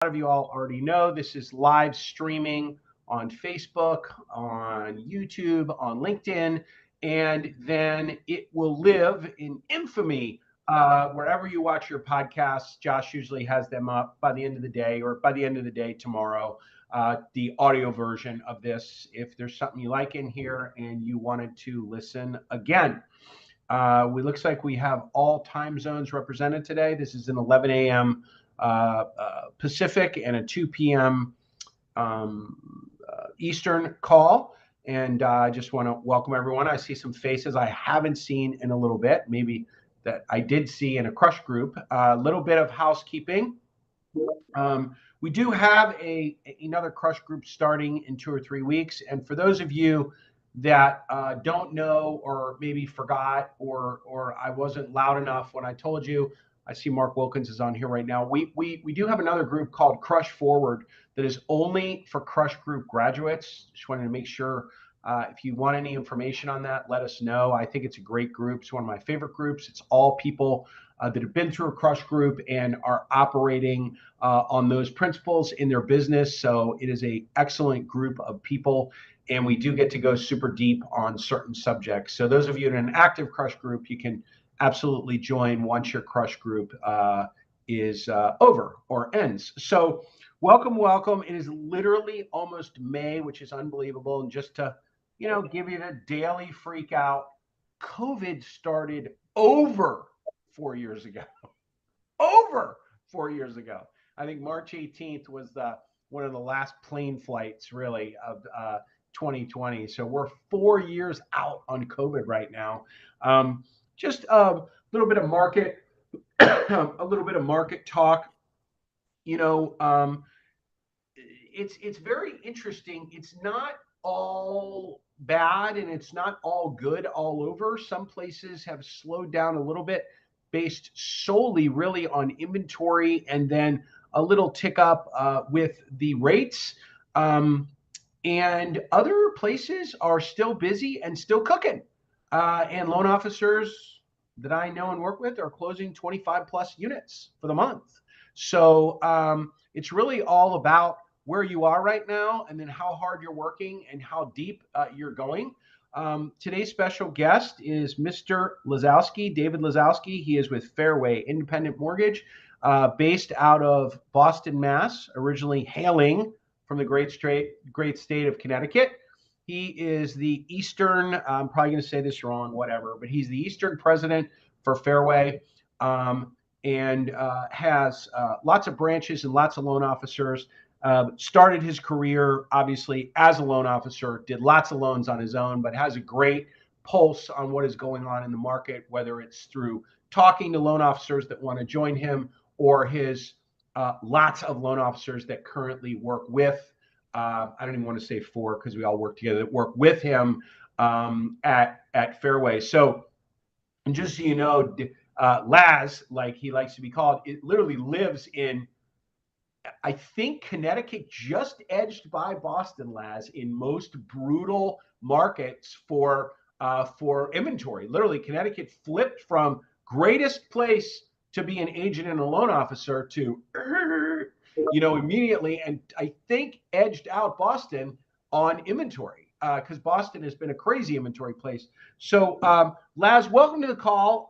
of you all already know, this is live streaming on Facebook, on YouTube, on LinkedIn, and then it will live in infamy wherever you watch your podcasts. Josh usually has them up by the end of the day or by the end of the day tomorrow. The audio version of this, if there's something you like in here and you wanted to listen again. We looks like we have all time zones represented today. This is an 11 a.m. Pacific and a 2 p.m. Eastern call. And I just want to welcome everyone. I see some faces I haven't seen in a little bit, maybe that I did see in a crush group. A little bit of housekeeping. We do have another crush group starting in 2 or 3 weeks. And for those of you that don't know or maybe forgot or I wasn't loud enough when I told you, I see Mark Wilkins is on here right now. We do have another group called Crush Forward that is only for Crush Group graduates. Just wanted to make sure if you want any information on that, let us know. I think it's a great group. It's one of my favorite groups. It's all people that have been through a Crush Group and are operating on those principles in their business. So it is an excellent group of people. And we do get to go super deep on certain subjects. So those of you in an active Crush Group, you can absolutely join once your Crush Group is over or ends. So welcome, welcome. It is literally almost May, which is unbelievable. And just to, give you the daily freak out, COVID started over 4 years ago. Over 4 years ago. I think March 18th was one of the last plane flights, really, of 2020. So we're 4 years out on COVID right now. Just a little bit of market, a little bit of market talk. It's very interesting. It's not all bad and it's not all good all over. Some places have slowed down a little bit based solely really on inventory and then a little tick up with the rates. And other places are still busy and still cooking. And loan officers that I know and work with are closing 25 plus units for the month. So it's really all about where you are right now and then how hard you're working and how deep you're going. Today's special guest is Mr. Lazowski, David Lazowski. He is with Fairway Independent Mortgage, based out of Boston, Mass, originally hailing from the great state of Connecticut. He is the Eastern, I'm probably going to say this wrong, whatever, but he's the Eastern president for Fairway, and has lots of branches and lots of loan officers. Started his career, obviously, as a loan officer, did lots of loans on his own, but has a great pulse on what is going on in the market, whether it's through talking to loan officers that want to join him or his lots of loan officers that currently work with, I don't even want to say for because we all work together, that work with him at Fairway. So, and just so you know, Laz, like he likes to be called, it literally lives in, I think, Connecticut, just edged by Boston, Laz, in most brutal markets for inventory. Literally, Connecticut flipped from greatest place to be an agent and a loan officer to, immediately, and I think edged out Boston on inventory because Boston has been a crazy inventory place. So, Laz, welcome to the call.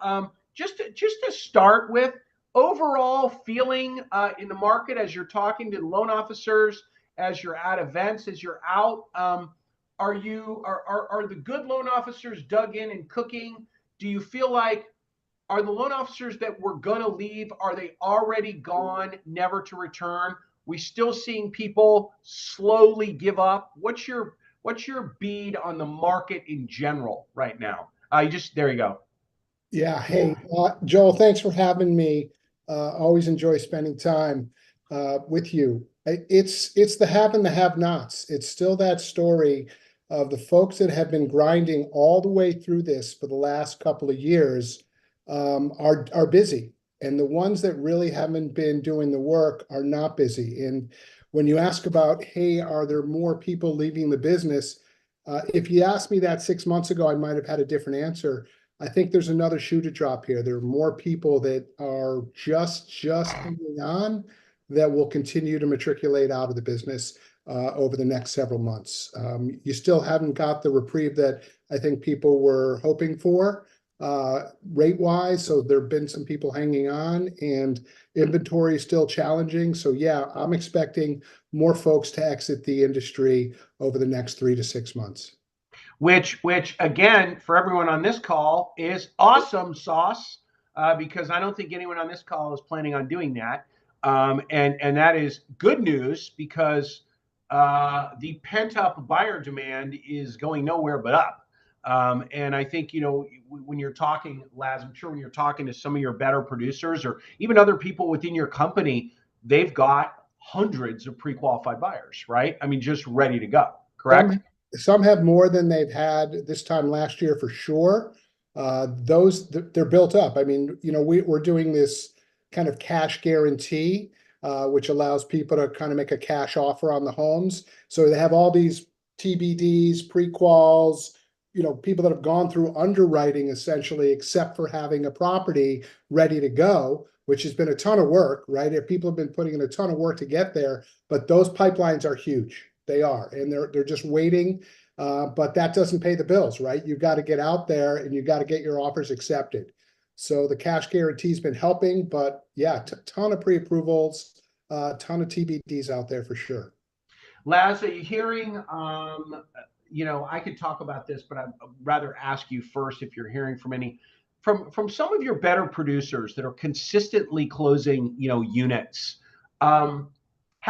Just to start with, overall feeling in the market as you're talking to loan officers, as you're at events, as you're out, are the good loan officers dug in and cooking? Do you feel like, are the loan officers that were going to leave, are they already gone, never to return? We still seeing people slowly give up? What's your bead on the market in general right now? There you go. Yeah. Hey, Joel, thanks for having me. Always enjoy spending time with you. It's the have and the have-nots. It's still that story of the folks that have been grinding all the way through this for the last couple of years are busy. And the ones that really haven't been doing the work are not busy. And when you ask about, hey, are there more people leaving the business? If you asked me that 6 months ago, I might have had a different answer. I think there's another shoe to drop here. There are more people that are just hanging on that will continue to matriculate out of the business over the next several months. You still haven't got the reprieve that I think people were hoping for rate-wise. So there have been some people hanging on, and inventory is still challenging. So yeah, I'm expecting more folks to exit the industry over the next 3 to 6 months. Which again, for everyone on this call, is awesome sauce, because I don't think anyone on this call is planning on doing that. And that is good news, because the pent-up buyer demand is going nowhere but up. And I think, when you're talking, Laz, I'm sure when you're talking to some of your better producers or even other people within your company, they've got hundreds of pre-qualified buyers, right? I mean, just ready to go, correct? Some have more than they've had this time last year for sure. They're built up. I mean, we're doing this kind of cash guarantee, which allows people to kind of make a cash offer on the homes. So they have all these TBDs, pre-quals, people that have gone through underwriting essentially, except for having a property ready to go, which has been a ton of work, right? If people have been putting in a ton of work to get there, but those pipelines are huge. They are, and they're just waiting. But that doesn't pay the bills, right? You've got to get out there and you've got to get your offers accepted. So the cash guarantee's been helping, but yeah, ton of pre-approvals, ton of TBDs out there for sure. Laz, are you hearing? I could talk about this, but I'd rather ask you first if you're hearing from from some of your better producers that are consistently closing, units. Are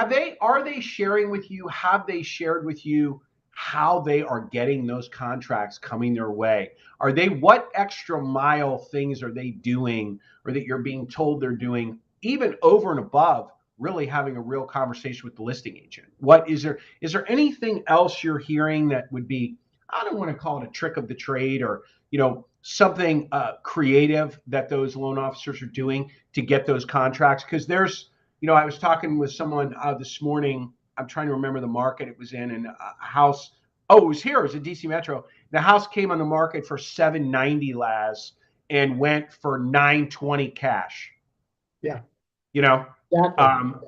they sharing with you? Have they shared with you how they are getting those contracts coming their way? What extra mile things are they doing, or that you're being told they're doing, even over and above really having a real conversation with the listing agent? Is there anything else you're hearing that would be, I don't want to call it a trick of the trade, or something creative that those loan officers are doing to get those contracts? Because I was talking with someone this morning. I'm trying to remember the market it was in, and a house. Oh, it was here. It was a DC Metro. The house came on the market for $790, Laz, and went for $920 cash. Yeah. Exactly.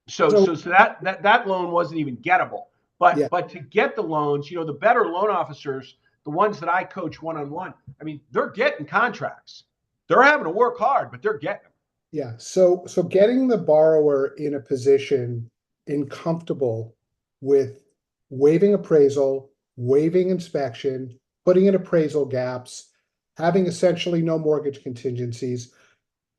So that loan wasn't even gettable. But to get the loans, the better loan officers, the ones that I coach one-on-one, I mean, they're getting contracts. They're having to work hard, but they're getting them. Yeah. So getting the borrower in a position and comfortable with waiving appraisal, waiving inspection, putting in appraisal gaps, having essentially no mortgage contingencies.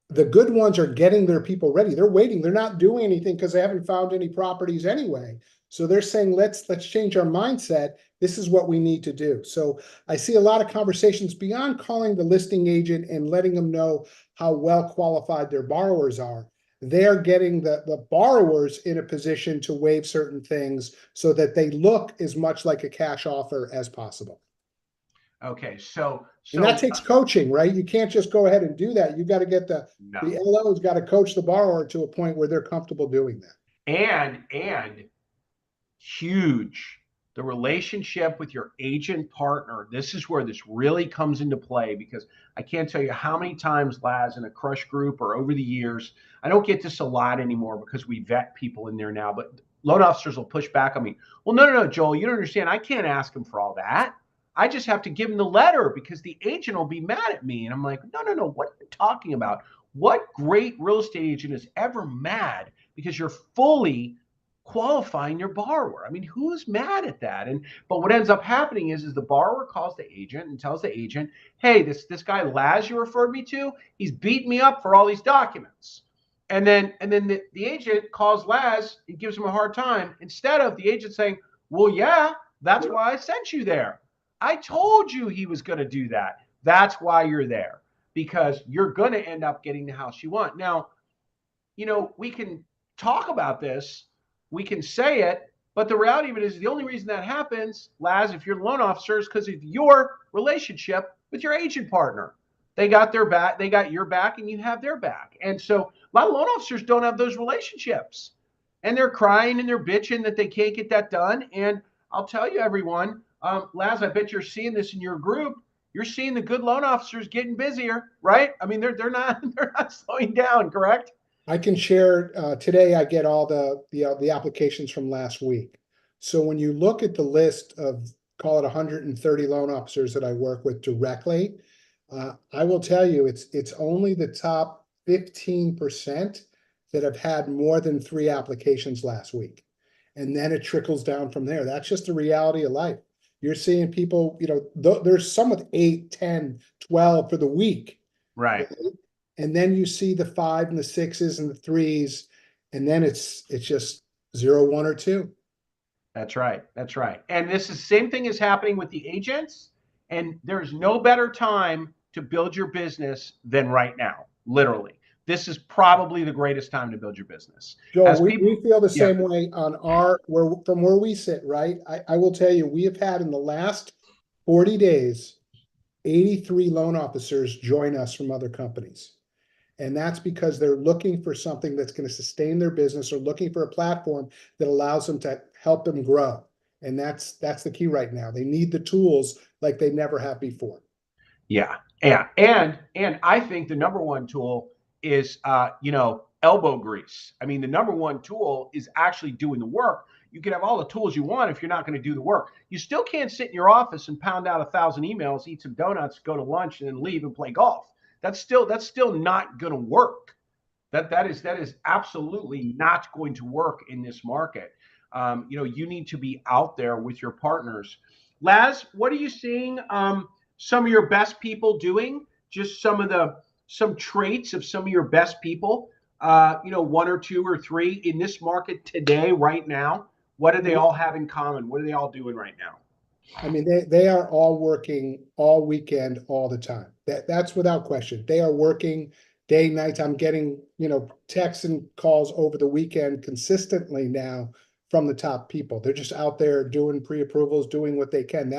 The good ones are getting their people ready. They're waiting. They're not doing anything because they haven't found any properties anyway. So they're saying, let's change our mindset. This is what we need to do. So I see a lot of conversations beyond calling the listing agent and letting them know how well qualified their borrowers are. They're getting the borrowers in a position to waive certain things so that they look as much like a cash offer as possible. Okay, so and that takes coaching, right? You can't just go ahead and do that. You got to get the LO's got to coach the borrower to a point where they're comfortable doing that. And huge, the relationship with your agent partner. This is where this really comes into play, because I can't tell you how many times, Laz, in a crush group or over the years, I don't get this a lot anymore because we vet people in there now, but loan officers will push back on me. Well, no, Joel, you don't understand. I can't ask him for all that. I just have to give him the letter because the agent will be mad at me. And I'm like, no, what are you talking about? What great real estate agent is ever mad because you're fully qualifying your borrower? I mean, who's mad at that? But what ends up happening is the borrower calls the agent and tells the agent, hey, this guy Laz you referred me to, he's beating me up for all these documents. And then the agent calls Laz and gives him a hard time, instead of the agent saying, well, yeah, that's why I sent you there. I told you he was going to do that. That's why you're there, because you're going to end up getting the house you want. Now, we can talk about this, we can say it, but the reality of it is the only reason that happens, Laz, if you're the loan officer, is because of your relationship with your agent partner. They got their back, they got your back, and you have their back. And so a lot of loan officers don't have those relationships. And they're crying and they're bitching that they can't get that done. And I'll tell you, everyone, Laz, I bet you're seeing this in your group. You're seeing the good loan officers getting busier, right? I mean, they're not slowing down, correct? I can share, today I get all the applications from last week. So when you look at the list of, call it 130 loan officers that I work with directly, I will tell you, it's only the top 15% that have had more than 3 applications last week. And then it trickles down from there. That's just the reality of life. You're seeing people, there's some with 8, 10, 12 for the week. Right. And then you see the 5 and the 6s and the 3s, and then it's just 0, 1, or 2. That's right. That's right. And this is the same thing is happening with the agents. And there's no better time to build your business than right now. Literally, this is probably the greatest time to build your business. Joel, As we people, feel the yeah, same way on from where we sit, right? I will tell you, we have had in the last 40 days, 83 loan officers join us from other companies. And that's because they're looking for something that's going to sustain their business or looking for a platform that allows them to help them grow. And that's the key right now. They need the tools like they never have before. yeah, yeah, and I think the number one tool is elbow grease. I mean, the number one tool is actually doing the work. You can have all the tools you want if you're not going to do the work. You still can't sit in your office and pound out 1,000 emails, eat some donuts, go to lunch, and then leave and play golf. That's still not going to work. That is absolutely not going to work in this market. You need to be out there with your partners. Laz, what are you seeing some of your best people doing? Just some traits of some of your best people. One or two or three in this market today, right now. What do they all have in common? What are they all doing right now? I mean, they are all working all weekend, all the time. That's without question. They are working day, night. I'm getting, texts and calls over the weekend consistently now from the top people. They're just out there doing pre-approvals, doing what they can.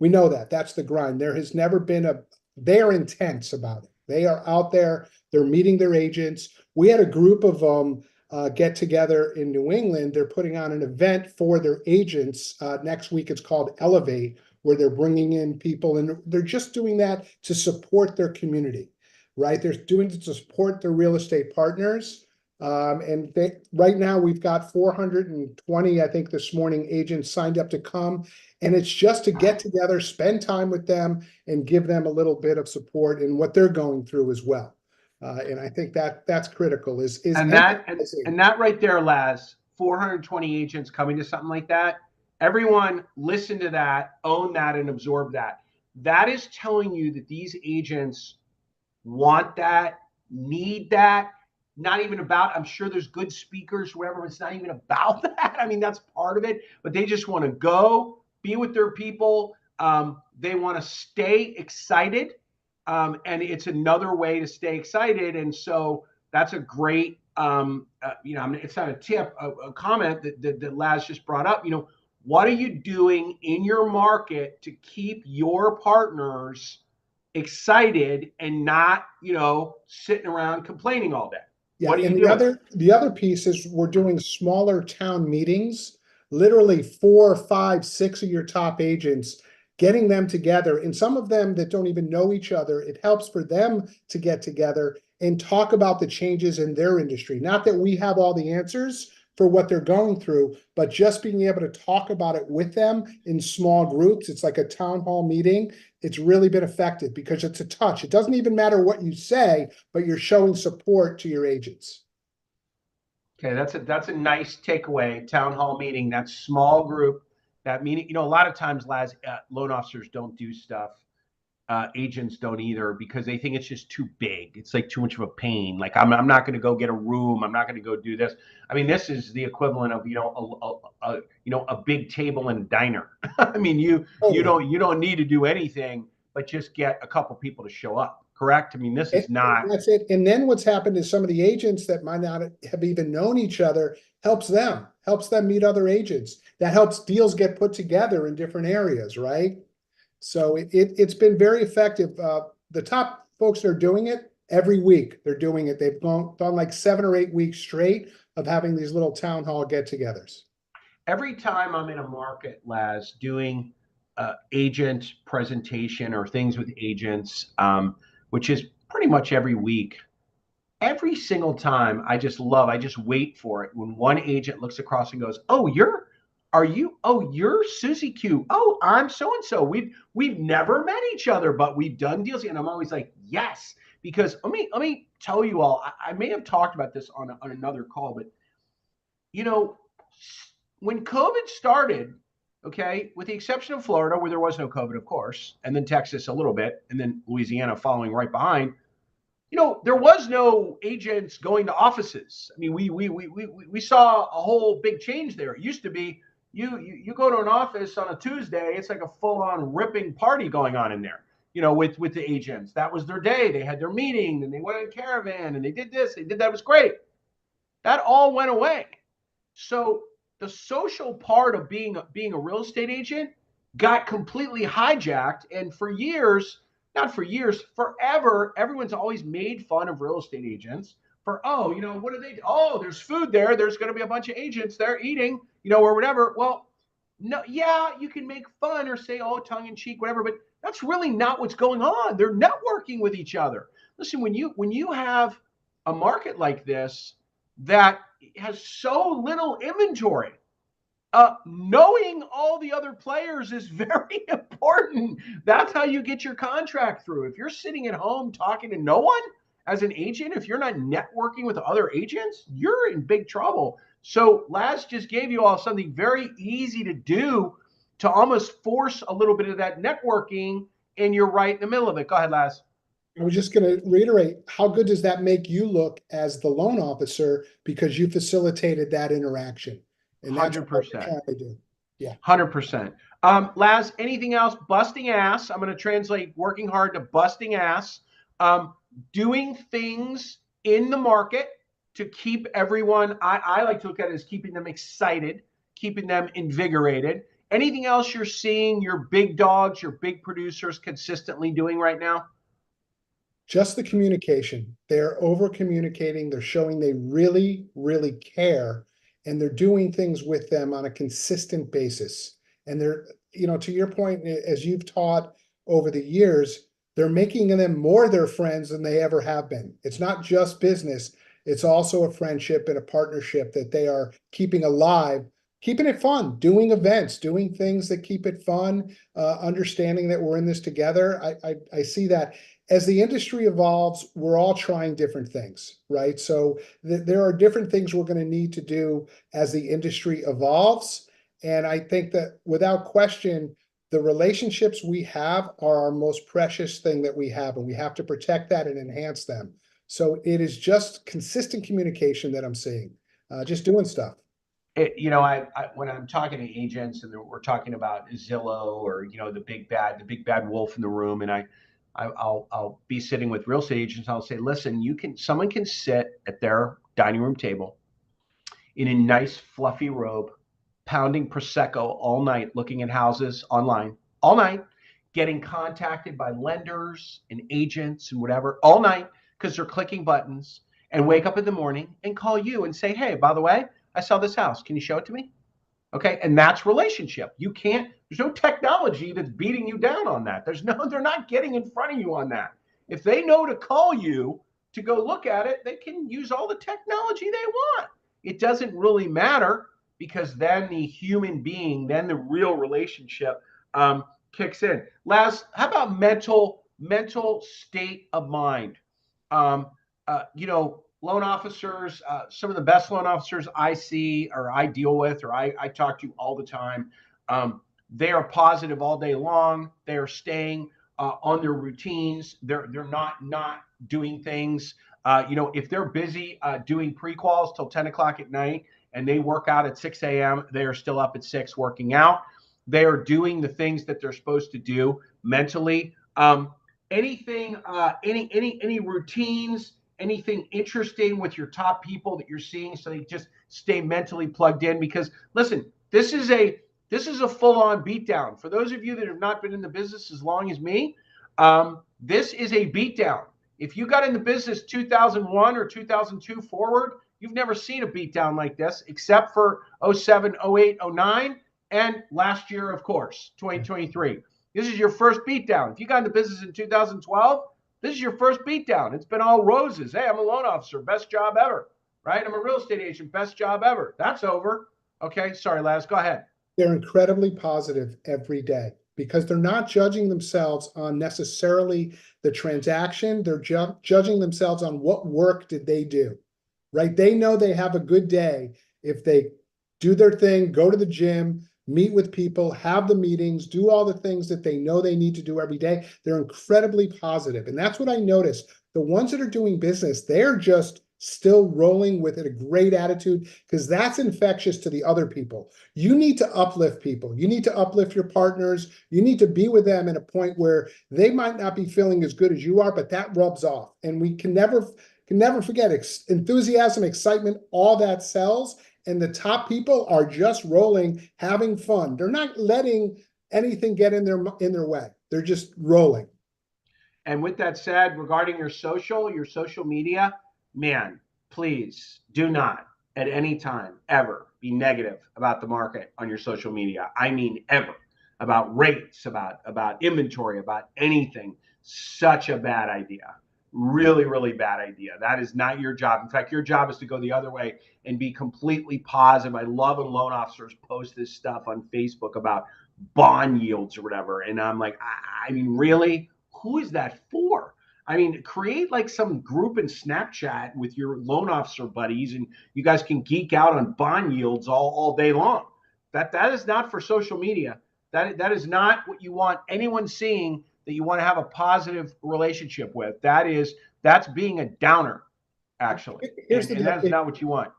We know that. That's the grind. There has never been they are intense about it. They are out there, they're meeting their agents. We had a group of get together in New England. They're putting on an event for their agents next week. It's called Elevate, where they're bringing in people and they're just doing that to support their community, right? They're doing it to support their real estate partners. Right now we've got 420, I think this morning, agents signed up to come. And it's just to get together, spend time with them and give them a little bit of support in what they're going through as well. And I think that's critical is And that and, empathizing. and that right there, Laz, 420 agents coming to something like that. Everyone listen to that, own that, and absorb that. That is telling you that these agents want that, need that. Not even about, I'm sure there's good speakers, wherever. It's not even about that. I mean, that's part of it, but they just want to go be with their people. They want to stay excited. And it's another way to stay excited. And so that's a great, it's not a tip, a comment that Laz just brought up. What are you doing in your market to keep your partners excited and not, sitting around complaining all day? Yeah, What are you and doing? the other piece is we're doing smaller town meetings, literally 4, 5, 6 of your top agents, getting them together. And some of them that don't even know each other, it helps for them to get together and talk about the changes in their industry. Not that we have all the answers for what they're going through, but just being able to talk about it with them in small groups. It's like a town hall meeting. It's really been effective because it's a touch. It doesn't even matter what you say, but you're showing support to your agents. Okay, that's a nice takeaway. Town hall meeting, that small group, that meeting. A lot of times, loan officers don't do stuff. Agents don't either because they think it's just too big. It's like too much of a pain. Like I'm not going to go get a room. I'm not going to go do this. I mean, this is the equivalent of a big table and diner. I mean, Totally. you don't need to do anything but just get a couple people to show up. Correct? I mean, this is And not. that's it. And then what's happened is some of the agents that might not have even known each other helps them meet other agents. That helps deals get put together in different areas, right? So it's been very effective. The top folks that are doing it every week, they're doing it. They've gone like 7 or 8 weeks straight of having these little town hall get-togethers. Every time I'm in a market, Laz, doing agent presentation or things with agents, which is pretty much every week, every single time I just wait for it when one agent looks across and goes, "Oh, you're Susie Q. Oh, I'm so and so. We've never met each other, but we've done deals." And I'm always like, "Yes," because let me tell you all. I may have talked about this on another call, but you know, when COVID started, okay, with the exception of Florida, where there was no COVID, of course, and then Texas a little bit, and then Louisiana following right behind, there was no agents going to offices. I mean, we saw a whole big change there. It used to be you go to an office on a Tuesday, it's like a full on ripping party going on in there. With the agents, that was their day. They had their meeting, and they went in caravan, and they did this, they did that. It was great. That all went away. So the social part of being a real estate agent got completely hijacked, and for years, not for years, forever, everyone's always made fun of real estate agents for, oh, what do they do? Oh, there's food there. There's going to be a bunch of agents there eating, or whatever. Well, no, yeah, you can make fun or say, oh, tongue in cheek, whatever, but that's really not what's going on. They're networking with each other. Listen, when you have a market like this that has so little inventory, knowing all the other players is very important. That's how you get your contract through. If you're sitting at home talking to no one as an agent, if you're not networking with other agents, you're in big trouble. So Laz just gave you all something very easy to do to almost force a little bit of that networking, and you're right in the middle of it. Go ahead, Laz. I was just going to reiterate, how good does that make you look as the loan officer because you facilitated that interaction? And that's what we're 100%. trying to do. Yeah. 100%. Laz, anything else? Busting ass. I'm going to translate working hard to busting ass. Doing things in the market to keep everyone, I like to look at it as keeping them excited, keeping them invigorated. Anything else you're seeing your big dogs, your big producers consistently doing right now? Just the communication. They're over communicating. They're showing they really, really care, and they're doing things with them on a consistent basis. And they're, to your point, as you've taught over the years, they're making them more their friends than they ever have been. It's not just business. It's also a friendship and a partnership that they are keeping alive, keeping it fun, doing events, doing things that keep it fun, understanding that we're in this together. I see that. As the industry evolves, we're all trying different things, right? So there are different things we're going to need to do as the industry evolves. And I think that without question, the relationships we have are our most precious thing that we have, and we have to protect that and enhance them. So it is just consistent communication that I'm seeing, just doing stuff. When I'm talking to agents and we're talking about Zillow or the big bad wolf in the room, and I'll be sitting with real estate agents. I'll say, listen, someone can sit at their dining room table in a nice fluffy robe, pounding prosecco all night, looking at houses online all night, getting contacted by lenders and agents and whatever all night because they're clicking buttons, and wake up in the morning and call you and say, hey, by the way, I saw this house. Can you show it to me? Okay. And that's relationship. There's no technology that's beating you down on that. They're not getting in front of you on that. If they know to call you to go look at it, they can use all the technology they want. It doesn't really matter, because then the human being, then the real relationship kicks in. Laz, how about mental state of mind? Um, Loan officers, some of the best loan officers I see or I deal with or I talk to all the time, they are positive all day long. They are staying on their routines. They're not doing things. If they're busy doing pre-quals till 10 o'clock at night and they work out at 6 a.m., they are still up at 6 working out. They are doing the things that they're supposed to do mentally. Anything, any routines, anything interesting with your top people that you're seeing, so they just stay mentally plugged in? Because listen, this is a full-on beatdown. For those of you that have not been in the business as long as me, this is a beatdown. If you got in the business 2001 or 2002 forward, you've never seen a beatdown like this, except for 07, 08, 09, and last year, of course, 2023. This is your first beatdown. If you got in the business in 2012, This is your first beatdown. It's been all roses. Hey, I'm a loan officer, best job ever, right? I'm a real estate agent, best job ever. That's over. Okay, sorry, Laz, go ahead. They're incredibly positive every day because they're not judging themselves on necessarily the transaction. They're judging themselves on what work did they do, right? They know they have a good day if they do their thing, go to the gym, meet with people, have the meetings, do all the things that they know they need to do every day. They're incredibly positive. And that's what I noticed. The ones that are doing business, they're just still rolling with it, a great attitude, because that's infectious to the other people. You need to uplift people. You need to uplift your partners. You need to be with them at a point where they might not be feeling as good as you are, but that rubs off. And we can never forget enthusiasm, excitement, all that sells. And the top people are just rolling, having fun. They're not letting anything get in their way. They're just rolling. And with that said, regarding your social media, man, please do not at any time ever be negative about the market on your social media. I mean, ever. About rates, about inventory, about anything. Such a bad idea. Really, really bad idea. That is not your job. In fact, your job is to go the other way and be completely positive. I love when loan officers post this stuff on Facebook about bond yields or whatever. And I'm like, I mean, really? Who is that for? I mean, create like some group in Snapchat with your loan officer buddies, and you guys can geek out on bond yields all day long. That is not for social media. That is not what you want anyone seeing that you want to have a positive relationship with. That's being a downer, actually. And that's not what you want.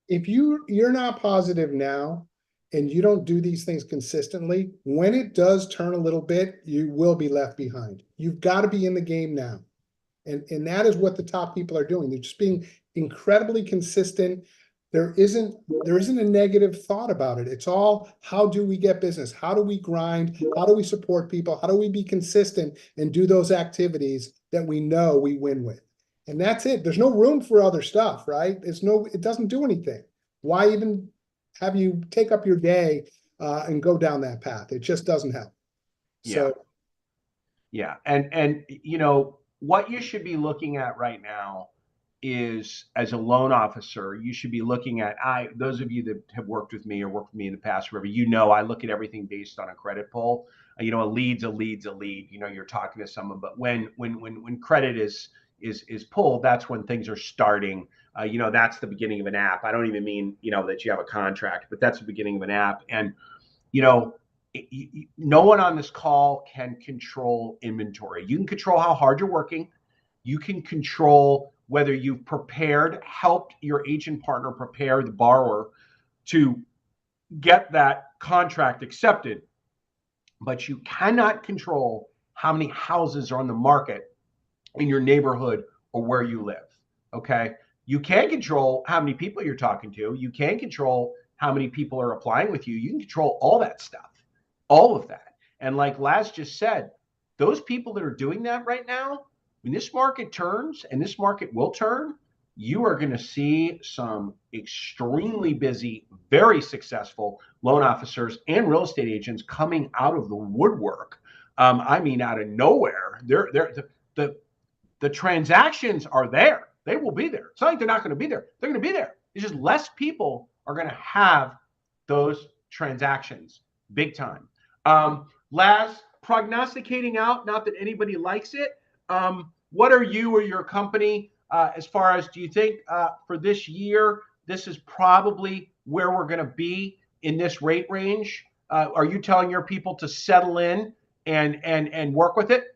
If you're not positive now and you don't do these things consistently, when it does turn a little bit, you will be left behind. You've got to be in the game now. And that is what the top people are doing. They're just being incredibly consistent. There isn't a negative thought about it. It's all, how do we get business? How do we grind? How do we support people? How do we be consistent and do those activities that we know we win with? And that's it. There's no room for other stuff, right? It doesn't do anything. Why even have you take up your day and go down that path? It just doesn't help. Yeah. And you know, what you should be looking at right now is, as a loan officer, you should be looking at, those of you that have worked with me or worked with me in the past, wherever, you know, I look at everything based on a credit pull. You know, a lead. You know, you're talking to someone, but when credit is pulled, that's when things are starting. You know, that's the beginning of an app. I don't even mean, you know, that you have a contract, but that's the beginning of an app. And, you know, no one on this call can control inventory. You can control how hard you're working. You can control whether you've helped your agent partner prepare the borrower to get that contract accepted. But you cannot control how many houses are on the market in your neighborhood or where you live. Okay. You can control how many people you're talking to. You can control how many people are applying with you. You can control all that stuff, all of that. And like Laz just said, those people that are doing that right now, when this market turns, and this market will turn, you are going to see some extremely busy, very successful loan officers and real estate agents coming out of the woodwork. I mean, out of nowhere. The transactions are there. They will be there. It's not like they're not going to be there. They're going to be there. It's just less people are going to have those transactions big time. Laz, prognosticating out, not that anybody likes it. What are you or your company, as far as, do you think for this year, this is probably where we're going to be in this rate range? Are you telling your people to settle in and work with it?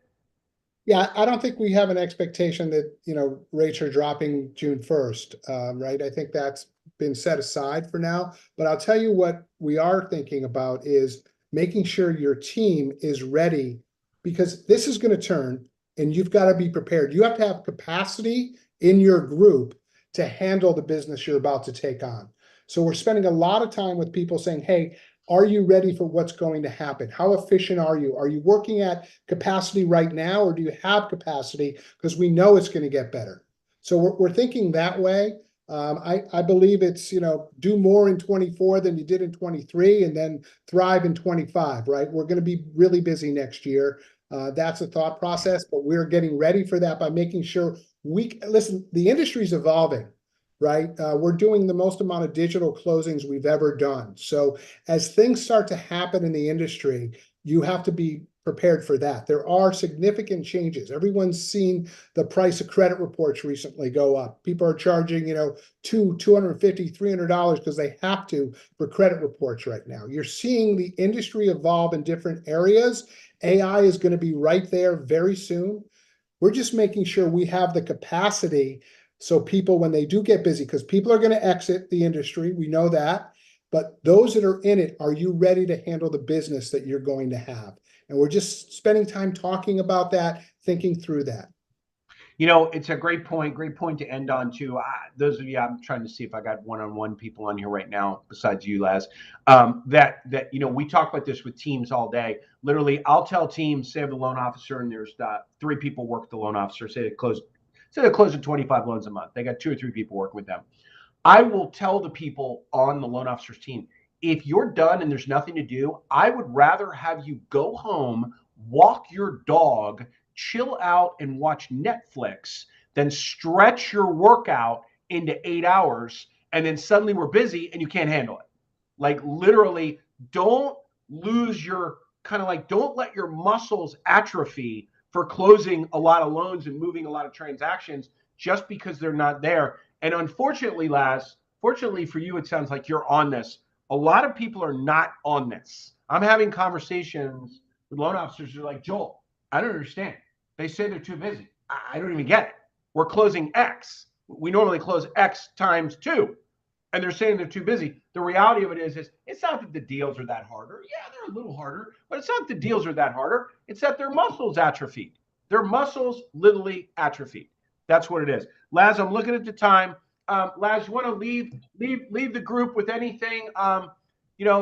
Yeah, I don't think we have an expectation that, you know, rates are dropping June 1st, right? I think that's been set aside for now. But I'll tell you what we are thinking about is making sure your team is ready, because this is going to turn and you've got to be prepared. You have to have capacity in your group to handle the business you're about to take on. So we're spending a lot of time with people saying, hey, are you ready for what's going to happen? How efficient are you? Are you working at capacity right now, or do you have capacity? Because we know it's going to get better. So we're thinking that way. I believe it's, you know, do more in 24 than you did in 23 and then thrive in 25, right? We're going to be really busy next year. That's a thought process, but we're getting ready for that by making sure listen, the industry's evolving, right? We're doing the most amount of digital closings we've ever done. So as things start to happen in the industry, you have to be prepared for that. There are significant changes. Everyone's seen the price of credit reports recently go up. People are charging, $250, $300 because they have to for credit reports right now. You're seeing the industry evolve in different areas. AI is going to be right there very soon. We're just making sure we have the capacity so people, when they do get busy, because people are going to exit the industry, we know that, but those that are in it, are you ready to handle the business that you're going to have? And we're just spending time talking about that, thinking through that. It's a great point to end on too. Those of you, I'm trying to see if I got one-on-one people on here right now besides you, Laz. We talk about this with teams all day. Literally, I'll tell teams, say I have a loan officer, and there's 3 people work with the loan officer. Say they're closing 25 loans a month. They got 2 or 3 people working with them. I will tell the people on the loan officer's team, if you're done and there's nothing to do, I would rather have you go home, walk your dog, chill out and watch Netflix than stretch your workout into 8 hours and then suddenly we're busy and you can't handle it. Like literally, don't lose your don't let your muscles atrophy for closing a lot of loans and moving a lot of transactions just because they're not there. And unfortunately, Laz, fortunately for you, it sounds like you're on this. A lot of people are not on this. I'm having conversations with loan officers who are like, Joel, I don't understand. They say they're too busy. I don't even get it. We're closing X. We normally close X times 2. And they're saying they're too busy. The reality of it is it's not that the deals are that harder. Yeah, they're a little harder, but it's not that the deals are that harder. It's that their muscles atrophied. Their muscles literally atrophied. That's what it is. Laz, I'm looking at the time. Laz, you want to leave the group with anything,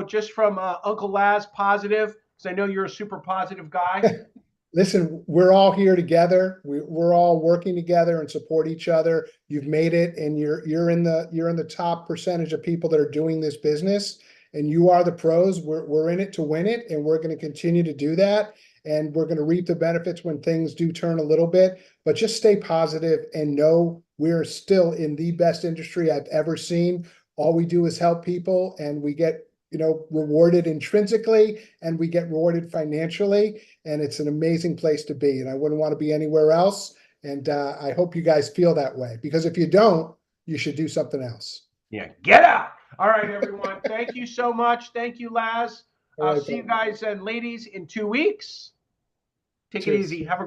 just from Uncle Laz positive? Because I know you're a super positive guy. Listen, we're all here together. We're all working together and support each other. You've made it, and you're in the top percentage of people that are doing this business, and you are the pros. We're in it to win it, and we're going to continue to do that. And we're going to reap the benefits when things do turn a little bit. But just stay positive and know we're still in the best industry I've ever seen. All we do is help people, and we get rewarded intrinsically and we get rewarded financially. And it's an amazing place to be. And I wouldn't want to be anywhere else. And I hope you guys feel that way, because if you don't, you should do something else. Yeah, get out. All right, everyone. Thank you so much. Thank you, Laz. I'll see you guys and ladies in 2 weeks. Take it easy. Have a great